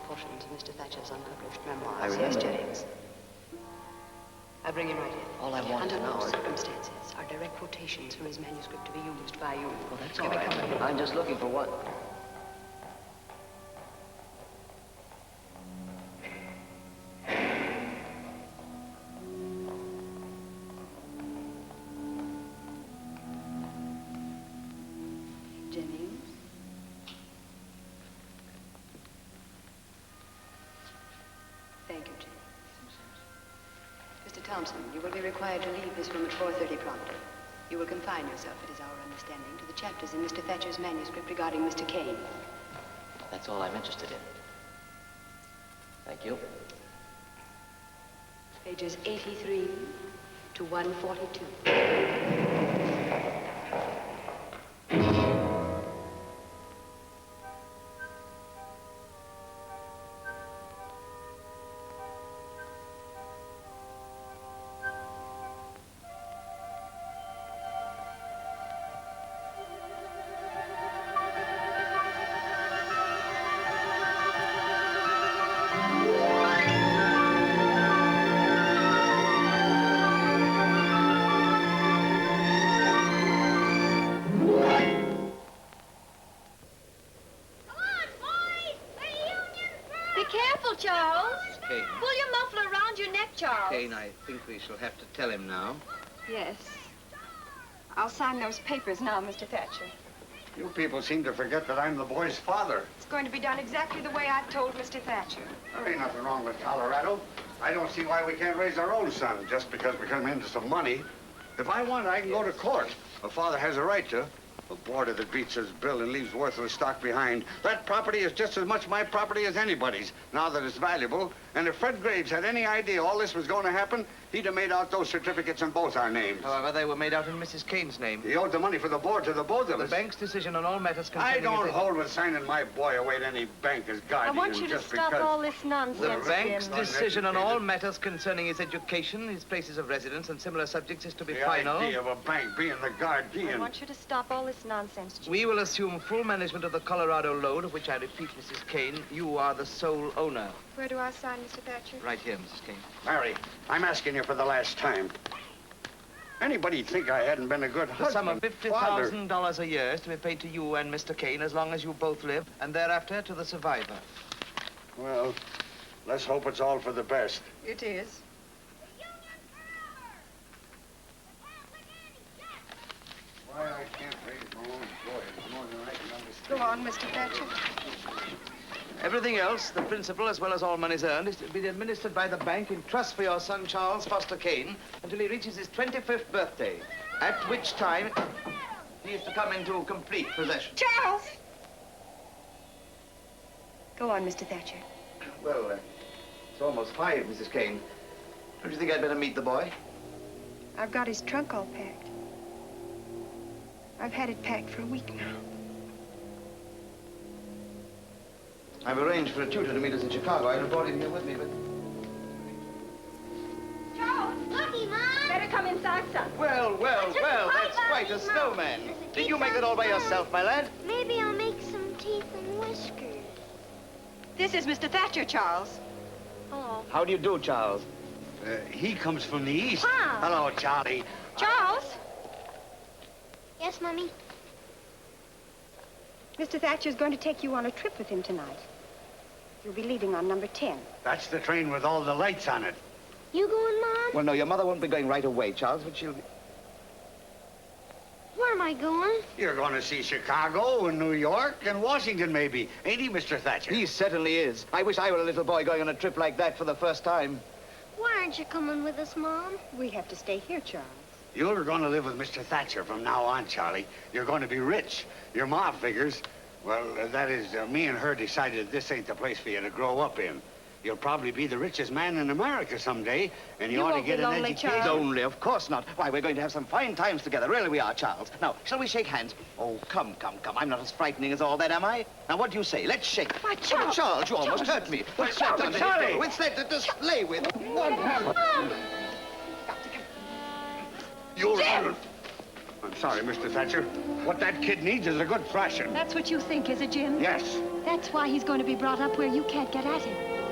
portions of Mr. Thatcher's unpublished memoirs. I remember. Yes, Jennings. I bring him right in. All I want Under to no know is... circumstances are direct quotations from his manuscript to be used by you. Well, that's Give all me right. company. I'm just looking for one. Jennings. Thank you, Jennings. Mr. Thompson, you will be required to leave this room at 4:30 promptly. You will confine yourself, it is our understanding, to the chapters in Mr. Thatcher's manuscript regarding Mr. Kane. That's all I'm interested in. Thank you. Pages 83 to 142. Kane, I think we shall have to tell him now. Yes. I'll sign those papers now, Mr. Thatcher. You people seem to forget that I'm the boy's father. It's going to be done exactly the way I've told Mr. Thatcher. There ain't nothing wrong with Colorado. I don't see why we can't raise our own son just because we come into some money. If I want, I can go to court. A father has a right to. A boarder that beats his bill and leaves worthless stock behind. That property is just as much my property as anybody's, now that it's valuable. And if Fred Graves had any idea all this was going to happen, he'd have made out those certificates in both our names. However, they were made out in Mrs. Kane's name. He owed the money for the board to the both of us. The bank's decision on all matters I concerning... don't hold with signing my boy away to any bank as I guardian want you to just stop because... all this nonsense, The bank's Jim. decision on all matters concerning his education, his places of residence, and similar subjects is to be The final. idea of a bank being the I guardian. want you to stop all this nonsense, Jim. We will assume full management of the Colorado load, of which I repeat, Mrs. Kane, you are the sole owner. Where do I sign, Mr. Thatcher? Right here, Mrs. Kane. Mary, I'm asking you for the last time. Anybody'd think I hadn't been a good The husband, sum of father. $50,000 a year is to be paid to you and Mr. Kane as long as you both live, and thereafter to the survivor. Well, let's hope it's all for the best. It is. Why I can't raise my own boy is more than I can understand. Go on, Mr. Thatcher. Everything else, the principal as well as all monies earned, is to be administered by the bank in trust for your son, Charles Foster Kane, until he reaches his 25th birthday, at which time he is to come into complete possession. Charles! Go on, Mr. Thatcher. Well, it's almost 5, Mrs. Kane. Don't you think I'd better meet the boy? I've got his trunk all packed. I've had it packed for a week now. I've arranged for a tutor to meet us in Chicago. I brought him here with me, but... Charles! Looky, Mom! Better come inside, son. Well, that's quite a snowman. Did you make it all by yourself, my lad? Maybe I'll make some teeth and whiskers. This is Mr. Thatcher, Charles. Oh. How do you do, Charles? He comes from the east. Wow. Hello, Charlie. Charles! Yes, Mommy? Mr. Thatcher's going to take you on a trip with him tonight. You'll be leaving on number 10. That's the train with all the lights on it. You going, Mom? Well, no, your mother won't be going right away, Charles, but she'll be... Where am I going? You're going to see Chicago and New York and Washington, maybe. Ain't he, Mr. Thatcher? He certainly is. I wish I were a little boy going on a trip like that for the first time. Why aren't you coming with us, Mom? We have to stay here, Charles. You're going to live with Mr. Thatcher from now on, Charlie. You're going to be rich. Your ma figures. Well, that is, me and her decided this ain't the place for you to grow up in. You'll probably be the richest man in America someday, and you ought to won't get be an lonely, education. Charles. Lonely, of course not. Why, we're going to have some fine times together. Really we are, Charles. Now, shall we shake hands? Oh, come. I'm not as frightening as all that, am I? Now, what do you say? Let's shake. Why, Charles! Oh, Charles, you almost hurt me. What's that? Charlie, Charlie! What's that to slay with? You're... sorry, Mr. Thatcher. What that kid needs is a good thrashing. That's what you think, is it, Jim? Yes. That's why he's going to be brought up where you can't get at him.